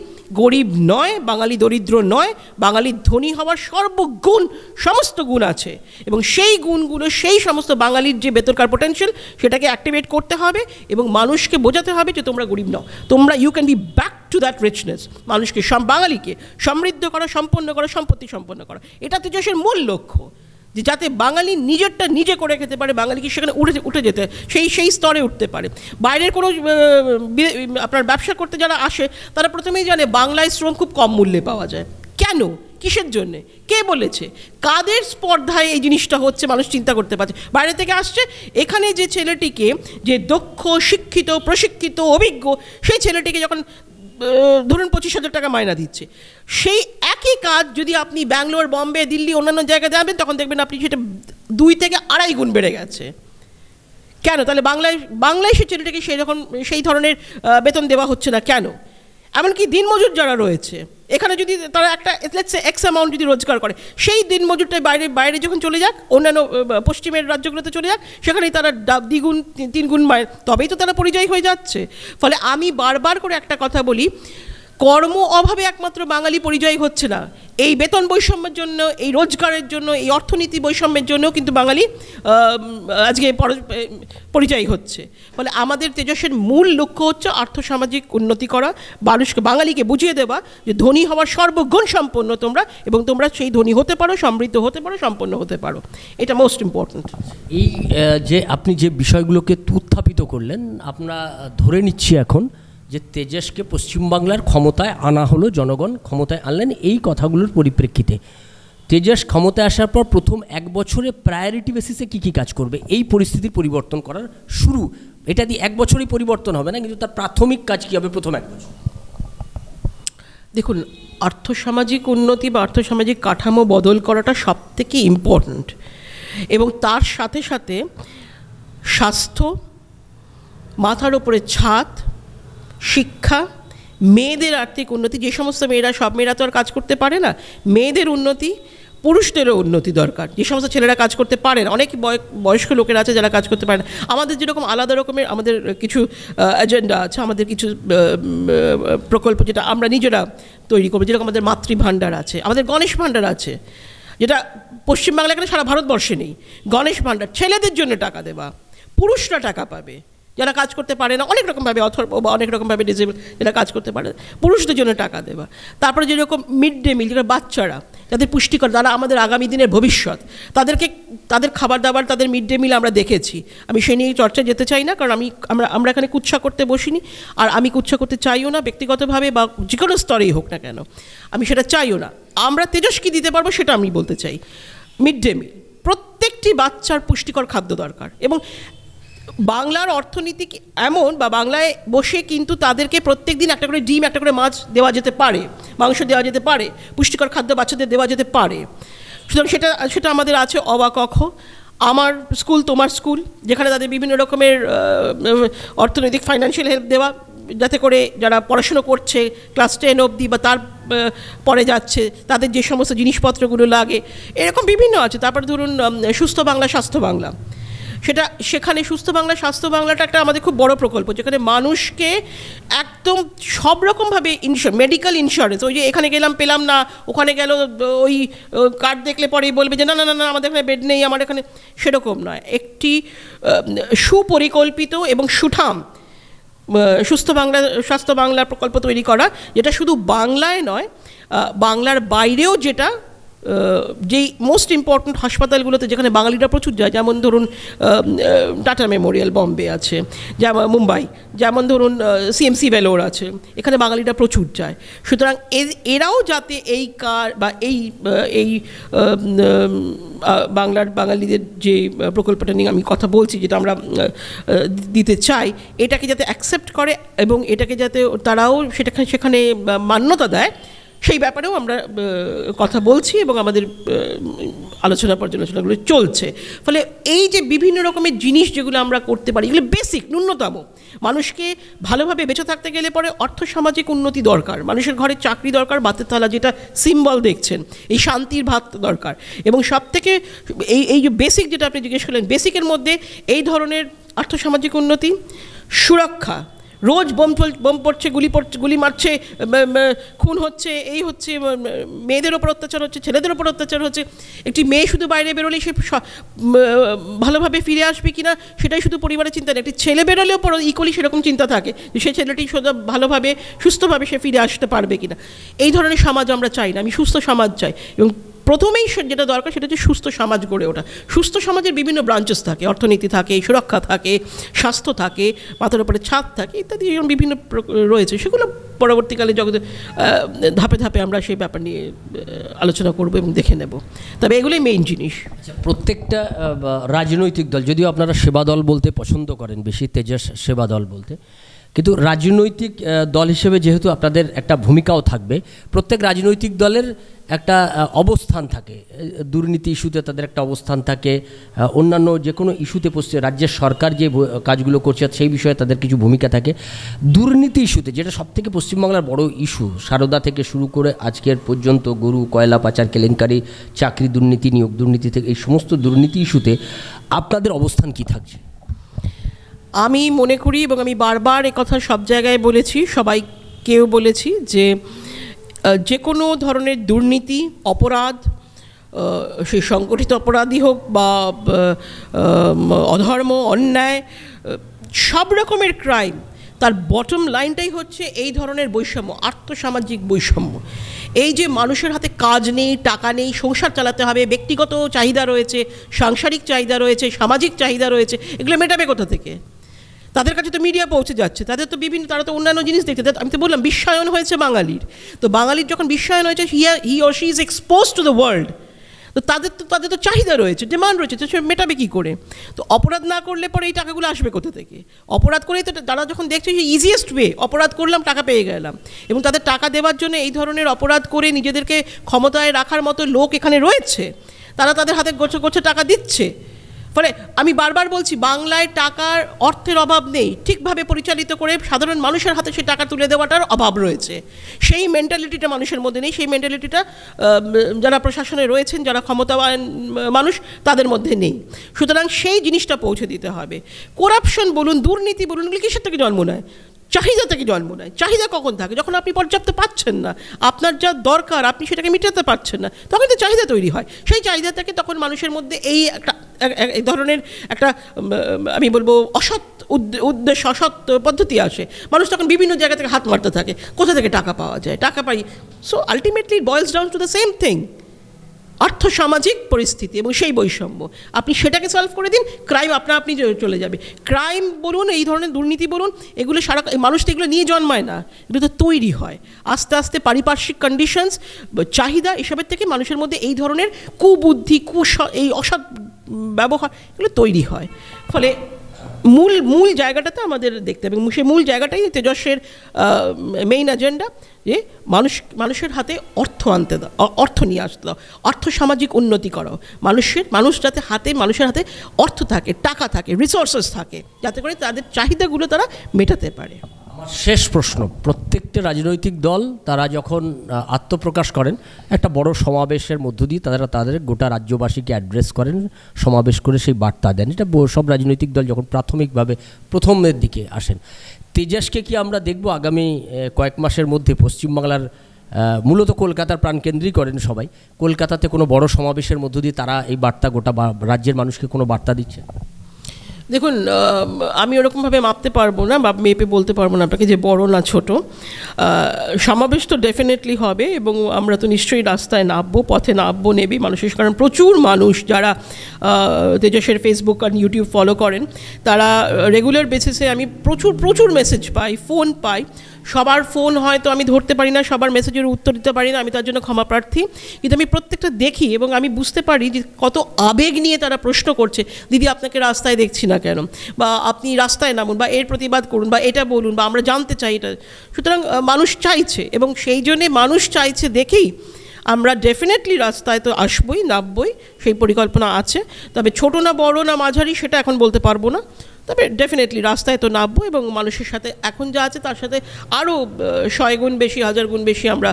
গরিব নয়, বাঙালি দরিদ্র নয়, বাঙালির ধনী হওয়ার সর্বগুণ, সমস্ত গুণ আছে, এবং সেই গুণগুলো, সেই সমস্ত বাঙালির যে ভেতরকার পোটেনশিয়াল, সেটাকে অ্যাক্টিভেট করতে হবে এবং মানুষকে বোঝাতে হবে যে তোমরা গরিব নও, তোমরা you can be back to that richness. মানুষকে, বাঙালিকে সমৃদ্ধ করা, সম্পন্ন করা, সম্পত্তি সম্পন্ন করা, এটা তেজসের মূল লক্ষ্য, যে যাতে বাঙালি নিজেরটা নিজে করে খেতে পারে, বাঙালিকে সেখানে উঠে যেতে, সেই স্তরে উঠতে পারে। বাইরের কোনো আপনার ব্যবসা করতে যারা আসে, তারা প্রথমেই জানে বাংলায় শ্রম খুব কম মূল্যে পাওয়া যায়। কেন? কিসের জন্যে? কে বলেছে? কাদের স্পর্ধায় এই জিনিসটা হচ্ছে? মানুষ চিন্তা করতে পারছে। বাইরে থেকে আসছে, এখানে যে ছেলেটিকে, যে দক্ষ, শিক্ষিত, প্রশিক্ষিত, অভিজ্ঞ, সেই ছেলেটিকে যখন ধরুন 25,000 টাকা মাইনা দিচ্ছে, সেই একই কাজ যদি আপনি ব্যাঙ্গালোর, বম্বে, দিল্লি, অন্যান্য জায়গায় যাবেন, তখন দেখবেন আপনি সেটা 2 থেকে 2.5 গুণ বেড়ে গেছে। কেন? তাহলে বাংলায় সেই ছেলেটাকে সেই ধরনের বেতন দেওয়া হচ্ছে না কেন? এমনকি দিনমজুর যারা রয়েছে, এখানে যদি তারা একটা এক্স অ্যামাউন্ট যদি রোজগার করে, সেই দিনমজুরটাই বাইরে যখন চলে যাক, অন্যান্য পশ্চিমের রাজ্যগুলোতে চলে যাক, সেখানেই তারা 2 গুণ 3 গুণ তবেই তো তারা পরিযায়ী হয়ে যাচ্ছে। ফলে আমি বারবার করে একটা কথা বলি, কর্ম অভাবে একমাত্র বাঙালি পরিযায়ী হচ্ছে না, এই বেতন বৈষম্যের জন্য, এই রোজগারের জন্য, এই অর্থনীতি বৈষম্যের জন্যও কিন্তু বাঙালি আজকে পরিযায়ী হচ্ছে। ফলে আমাদের তেজসের মূল লক্ষ্য হচ্ছে আর্থসামাজিক উন্নতি করা, মানুষকে, বাঙালিকে বুঝিয়ে দেওয়া যে ধনী হওয়ার সর্বগুণ সম্পন্ন তোমরা, এবং তোমরা সেই ধনী হতে পারো, সমৃদ্ধ হতে পারো, সম্পন্ন হতে পারো। এটা মোস্ট ইম্পর্ট্যান্ট। এই যে আপনি যে বিষয়গুলোকে উত্থাপিত করলেন, আমরা ধরে নিচ্ছি এখন যে তেজসকে পশ্চিমবাংলার ক্ষমতায় আনা হলো, জনগণ ক্ষমতায় আনলেন। এই কথাগুলোর পরিপ্রেক্ষিতে তেজস ক্ষমতায় আসার পর প্রথম 1 বছরে প্রায়োরিটি বেসিসে কী কী কাজ করবে, এই পরিস্থিতির পরিবর্তন করার শুরু, এটা দিয়ে 1 বছরই পরিবর্তন হবে না, কিন্তু তার প্রাথমিক কাজ কী হবে প্রথম 1 বছর? দেখুন, আর্থসামাজিক উন্নতি বা আর্থসামাজিক কাঠামো বদল করাটা সবথেকে ইম্পর্ট্যান্ট, এবং তার সাথে সাথে স্বাস্থ্য, মাথার ওপরে ছাদ, শিক্ষা, মেয়েদের আর্থিক উন্নতি, যে সমস্ত মেয়েরা, সব মেয়েরা তো আর কাজ করতে পারে না, মেয়েদের উন্নতি, পুরুষদেরও উন্নতি দরকার, যে সমস্ত ছেলেরা কাজ করতে পারে না। অনেক বয়স্ক লোকেরা আছে যারা কাজ করতে পারে না। আমাদের যেরকম আলাদা রকমের আমাদের কিছু এজেন্ডা আছে, আমাদের কিছু প্রকল্প যেটা আমরা নিজেরা তৈরি করবো, যেরকম আমাদের মাতৃভাণ্ডার আছে, আমাদের গণেশ ভাণ্ডার আছে, যেটা পশ্চিমবাংলা, এখানে সারা ভারতবর্ষে নেই। গণেশ ভাণ্ডার, ছেলেদের জন্য টাকা দেওয়া, পুরুষরা টাকা পাবে যারা কাজ করতে পারে না, অনেক রকমভাবে বা অনেক রকমভাবে ডিসেবল যারা কাজ করতে পারে, পুরুষদের জন্য টাকা দেওয়া। তারপরে যেরকম মিড ডে মিল, যেটা বাচ্চারা, যাদের পুষ্টিকর, যারা আমাদের আগামী দিনের ভবিষ্যৎ, তাদের খাবার দাবার, তাদের মিড ডে মিল আমরা দেখেছি। আমি সেই নিয়ে চর্চা যেতে চাই না, কারণ আমরা এখানে কুৎসা করতে বসিনি, আর আমি কুৎসা করতে চাইও না ব্যক্তিগতভাবে, বা যে কোনো স্তরেই হোক না কেন, আমি সেটা চাইও না। আমরা তেজস কী দিতে পারবো সেটা আমি বলতে চাই। মিড ডে মিল, প্রত্যেকটি বাচ্চার পুষ্টিকর খাদ্য দরকার, এবং বাংলার অর্থনীতি এমন, বা বাংলায় বসে কিন্তু তাদেরকে প্রত্যেক দিন একটা করে ডিম, একটা করে মাছ দেওয়া যেতে পারে, মাংস দেওয়া যেতে পারে, পুষ্টিকর খাদ্য বাচ্চাদের দেওয়া যেতে পারে। সুতরাং সেটা আমাদের আছে। অবা কখ, আমার স্কুল তোমার স্কুল, যেখানে তাদের বিভিন্ন রকমের অর্থনৈতিক ফাইন্যান্সিয়াল হেল্প দেওয়া, যাতে করে যারা পড়াশুনো করছে ক্লাস 10 অবধি বা তার পরে যাচ্ছে, তাদের যে সমস্ত জিনিসপত্রগুলো লাগে, এরকম বিভিন্ন আছে। তারপরে ধরুন সুস্থ বাংলা, স্বাস্থ্য বাংলা, সেটা সেখানে সুস্থ বাংলা স্বাস্থ্য বাংলাটা একটা আমাদের খুব বড় প্রকল্প, যেখানে মানুষকে একদম সব রকমভাবে মেডিকেল ইন্স্যুরেন্স, ওই যে এখানে গেলাম পেলাম না, ওখানে গেল ওই কার্ড দেখলে পরেই বলবে যে না না না আমাদের এখানে বেড নেই, আমার এখানে, সেরকম নয়। একটি সুপরিকল্পিত এবং সুঠাম সুস্থ বাংলা স্বাস্থ্য বাংলা প্রকল্প তৈরি করা, যেটা শুধু বাংলায় নয়, বাংলার বাইরেও, যেটা যেই মোস্ট ইম্পর্ট্যান্ট হাসপাতালগুলোতে যেখানে বাঙালিরা প্রচুর যায়, যেমন ধরুন টাটা মেমোরিয়াল বম্বে আছে, যেমন মুম্বাই, যেমন ধরুন সিএমসি ভেলোর আছে, এখানে বাঙালিরা প্রচুর যায়। সুতরাং এরাও যাতে এই বা এই বাঙালিদের যে প্রকল্পটা নিয়ে আমি কথা বলছি, যেটা আমরা দিতে চাই, এটাকে যাতে অ্যাকসেপ্ট করে এবং এটাকে যাতে তারাও সেখানে মান্যতা দেয়, সেই ব্যাপারেও আমরা কথা বলছি এবং আমাদের আলোচনা পর্যালোচনাগুলো চলছে। ফলে এই যে বিভিন্ন রকমের জিনিস যেগুলো আমরা করতে পারি, এগুলো বেসিক ন্যূনতম। মানুষকে ভালোভাবে বেঁচে থাকতে গেলে পরে অর্থসামাজিক উন্নতি দরকার, মানুষের ঘরে চাকরি দরকার, ভাতের থালা যেটা সিম্বল দেখছেন, এই শান্তির ভাত দরকার। এবং সবথেকে এই যে বেসিক যেটা আপনি জিজ্ঞেস করলেন, বেসিকের মধ্যে এই ধরনের আর্থসামাজিক উন্নতি, সুরক্ষা, রোজ বোম পড়ছে, গুলি মারছে, খুন হচ্ছে, এই হচ্ছে, মেয়েদের ওপর অত্যাচার হচ্ছে, ছেলেদের ওপর অত্যাচার হচ্ছে। একটি মেয়ে শুধু বাইরে বেরোলেই সে ভালোভাবে ফিরে আসবে কিনা সেটাই শুধু পরিবারের চিন্তা নেই, একটি ছেলে বেরোলেও ইকুয়ালি সেরকম চিন্তা থাকে যে সে ছেলেটি শুধু ভালোভাবে সুস্থভাবে সে ফিরে আসতে পারবে কিনা। এই ধরনের সমাজ আমরা চাই না, আমি সুস্থ সমাজ চাই। এবং প্রথমেই যেটা দরকার সেটা হচ্ছে সুস্থ সমাজ গড়ে ওঠা। সুস্থ সমাজের বিভিন্ন ব্রাঞ্চেস থাকে, অর্থনীতি থাকে, সুরক্ষা থাকে, স্বাস্থ্য থাকে, মাথার উপরে ছাদ থাকে, ইত্যাদি বিভিন্ন রয়েছে। সেগুলো পরবর্তীকালে জগতে ধাপে ধাপে আমরা সেই ব্যাপার নিয়ে আলোচনা করব এবং দেখে নেব। তবে এগুলোই মেইন জিনিস। প্রত্যেকটা রাজনৈতিক দল, যদিও আপনারা সেবা দল বলতে পছন্দ করেন বেশি, তেজস সেবা দল বলতে, কিন্তু রাজনৈতিক দল হিসেবে যেহেতু আপনাদের একটা ভূমিকাও থাকবে, প্রত্যেক রাজনৈতিক দলের একটা অবস্থান থাকে, দুর্নীতি ইস্যুতে তাদের একটা অবস্থান থাকে, অন্যান্য যে কোনো ইস্যুতে রাজ্যের সরকার যে কাজগুলো করছে সেই বিষয়ে তাদের কিছু ভূমিকা থাকে। দুর্নীতি ইস্যুতে, যেটা সবথেকে পশ্চিমবাংলার বড় ইস্যু, সারদা থেকে শুরু করে আজকের পর্যন্ত গরু, কয়লা পাচার কেলেঙ্কারি, চাকরি দুর্নীতি, নিয়োগ দুর্নীতি থেকে এই সমস্ত দুর্নীতি ইস্যুতে আপনাদের অবস্থান কি থাকছে? আমি মনে করি, এবং আমি বারবার একথা সব জায়গায় বলেছি, সবাইকেও বলেছি, যে কোনো ধরনের দুর্নীতি, অপরাধ, সে সংগঠিত অপরাধী হোক বা অধর্ম, অন্যায়, সব রকমের ক্রাইম, তার বটম লাইনটাই হচ্ছে এই ধরনের বৈষম্য, আর্থসামাজিক বৈষম্য। এই যে মানুষের হাতে কাজ নেই, টাকা নেই, সংসার চালাতে হবে, ব্যক্তিগত চাহিদা রয়েছে, সাংসারিক চাহিদা রয়েছে, সামাজিক চাহিদা রয়েছে, এগুলো মেটাবে কোথা থেকে? তাদের কাছে তো মিডিয়া পৌঁছে যাচ্ছে, তারা তো অন্যান্য জিনিস দেখছে। আমি তো বললাম বিশ্বায়ন হয়েছে বাঙালির, তো বাঙালির যখন বিশ্বায়ন হয়েছে, he or she is expose to the world, তো তাদের তো চাহিদা রয়েছে, ডিমান্ড রয়েছে, তো সে মেটাবে কী করে? তো অপরাধ না করলে পরে এই টাকাগুলো আসবে কোথা থেকে? অপরাধ করেই তো তারা যখন দেখছে যে ইজিয়েস্ট ওয়ে, অপরাধ করলাম, টাকা পেয়ে গেলাম, এবং তাদের টাকা দেওয়ার জন্য এই ধরনের অপরাধ করে নিজেদেরকে ক্ষমতায় রাখার মতো লোক এখানে রয়েছে, তারা তাদের হাতে গোছে গোছে টাকা দিচ্ছে। ফলে আমি বারবার বলছি, বাংলায় টাকার অর্থের অভাব নেই, ঠিকভাবে পরিচালিত করে সাধারণ মানুষের হাতে সেই টাকা তুলে দেওয়াটার অভাব রয়েছে। সেই মেন্টালিটিটা মানুষের মধ্যে নেই, সেই মেন্টালিটিটা যারা প্রশাসনে রয়েছেন, যারা ক্ষমতাবান মানুষ, তাদের মধ্যে নেই। সুতরাং সেই জিনিসটা পৌঁছে দিতে হবে। করাপশন বলুন, দুর্নীতি বলুন, এগুলি কিসের থেকে জন্ম নেয়? চাহিদা থেকে জন্ম নেয়। চাহিদা কখন থাকে? যখন আপনি পর্যাপ্ত পাচ্ছেন না, আপনার যা দরকার আপনি সেটাকে মেটাতে পারছেন না, তখন তো চাহিদা তৈরি হয়। সেই চাহিদা থেকে তখন মানুষের মধ্যে এই ধরনের একটা, আমি বলবো, অসৎ উদ্দেশ্য, অসৎ পদ্ধতি আসে। মানুষ তখন বিভিন্ন জায়গা থেকে হাত মারতে থাকে, কোথা থেকে টাকা পাওয়া যায়, টাকা পাই। So ultimately it boils down to the same thing, আর্থসামাজিক পরিস্থিতি এবং সেই বৈষম্য। আপনি সেটাকে সলভ করে দিন, ক্রাইম আপনি চলে যাবে। ক্রাইম বলুন, এই ধরনের দুর্নীতি বলুন, এগুলো মানুষ তো এগুলো নিয়ে জন্মায় না, এগুলো তো তৈরি হয় আস্তে আস্তে। পারিপার্শ্বিক কন্ডিশনস, চাহিদা, এসবের থেকে মানুষের মধ্যে এই ধরনের কুবুদ্ধি, এই অসৎ ব্যবহার, এগুলো তৈরি হয়। ফলে মূল জায়গাটাতে আমাদের দেখতে হবে, এবং সেই মূল জায়গাটাই তেজস্বের মেইন এজেন্ডা, যে মানুষের হাতে অর্থ নিয়ে আসতে দাও, আর্থসামাজিক উন্নতি করো। মানুষের হাতে অর্থ থাকে, টাকা থাকে, রিসোর্সেস থাকে, যাতে করে তাদের চাহিদাগুলো তারা মেটাতে পারে। আমার শেষ প্রশ্ন, প্রত্যেকটা রাজনৈতিক দল তারা যখন আত্মপ্রকাশ করেন একটা বড় সমাবেশের মধ্য দিয়ে তারা তাদের গোটা রাজ্যবাসীকে অ্যাড্রেস করেন, সমাবেশ করে সেই বার্তা দেন। এটা সব রাজনৈতিক দল যখন প্রাথমিকভাবে প্রথমের দিকে আসেন। তেজসকে কি আমরা দেখব আগামী কয়েক মাসের মধ্যে পশ্চিমবাংলার, মূলত কলকাতার প্রাণকেন্দ্রই করেন সবাই, কলকাতাতে কোনো বড় সমাবেশের মধ্য দিয়ে তারা এই বার্তা গোটা রাজ্যের মানুষকে কোনো বার্তা দিচ্ছে? দেখুন, আমি ওরকমভাবে মাপতে পারবো না বা মেপে বলতে পারবো না আপনাকে যে বড় না ছোট। সমাবেশ তো ডেফিনেটলি হবে এবং আমরা তো নিশ্চয়ই রাস্তায় নামবো, পথে নামবো, নেবি মানুষের, কারণ প্রচুর মানুষ যারা তেজসের ফেসবুক আর ইউটিউব ফলো করেন তারা রেগুলার বেসিসে আমি প্রচুর মেসেজ পাই, ফোন পাই। সবার ফোন হয়তো আমি ধরতে পারি না, সবার মেসেজের উত্তর দিতে পারি না, আমি তার জন্য ক্ষমা প্রার্থী। কিন্তু আমি প্রত্যেকটা দেখি এবং আমি বুঝতে পারি যে কত আবেগ নিয়ে তারা প্রশ্ন করছে, দিদি আপনাকে রাস্তায় দেখছি না কেন, বা আপনি রাস্তায় নামুন, বা এর প্রতিবাদ করুন, বা এটা বলুন, বা আমরা জানতে চাই এটা। সুতরাং মানুষ চাইছে এবং সেই জন্যে মানুষ চাইছে দেখেই আমরা ডেফিনেটলি রাস্তায় তো আসবই, নামবই, সেই পরিকল্পনা আছে। তবে ছোট না বড় না মাঝারি সেটা এখন বলতে পারবো না, তবে ডেফিনেটলি রাস্তায় তো নামবো এবং মানুষের সাথে এখন যা আছে তার সাথে আরও 100 গুণ বেশি, 1000 গুণ বেশি আমরা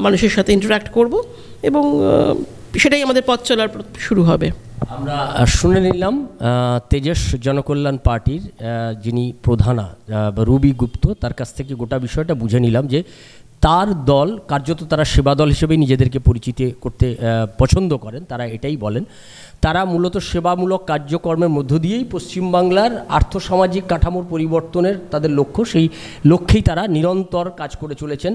মানুষের সাথে ইন্টারাক্ট করব এবং সেটাই আমাদের পথ চলার শুরু হবে। আমরা শুনে নিলাম তেজস জনকল্যাণ পার্টির যিনি প্রধানা রুবি গুপ্ত, তার কাছ থেকে গোটা বিষয়টা বুঝে নিলাম যে তার দল কার্যত তারা সেবা দল হিসেবেই নিজেদেরকে পরিচিত করতে পছন্দ করেন। তারা এটাই বলেন, তারা মূলত সেবামূলক কার্যকর্মের মধ্য দিয়েই পশ্চিমবাংলার আর্থসামাজিক কাঠামোর পরিবর্তনের তাদের লক্ষ্য, সেই লক্ষ্যেই তারা নিরন্তর কাজ করে চলেছেন।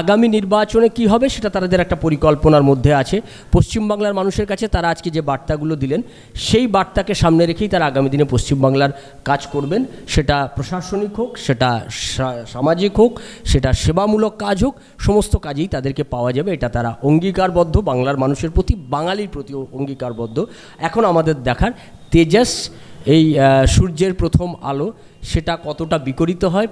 আগামী নির্বাচনে কি হবে সেটা তাদের একটা পরিকল্পনার মধ্যে আছে। পশ্চিমবাংলার মানুষের কাছে তারা আজকে যে বার্তাগুলো দিলেন সেই বার্তাকে সামনে রেখেই তারা আগামী দিনে পশ্চিমবাংলার কাজ করবেন, সেটা প্রশাসনিক হোক, সেটা সামাজিক হোক, সেটা সেবামূলক কাজ হোক, সমস্ত কাজেই তাদেরকে পাওয়া যাবে। এটা তারা অঙ্গীকারবদ্ধ, বাংলার মানুষের প্রতি, বাঙালির প্রতি অঙ্গীকারবদ্ধ। এখন আমাদের দেখার তেজস এই সূর্যের প্রথম আলো সেটা কতটা বিকরিত হয়,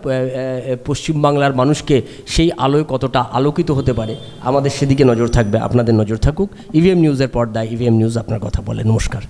পশ্চিমবাংলার মানুষকে সেই আলোয় কতটা আলোকিত হতে পারে, আমাদের সেদিকে নজর থাকবে। আপনাদের নজর থাকুক। ইভিএম নিউজের পর্দায় ইভিএম নিউজ আপনার কথা বলে। নমস্কার।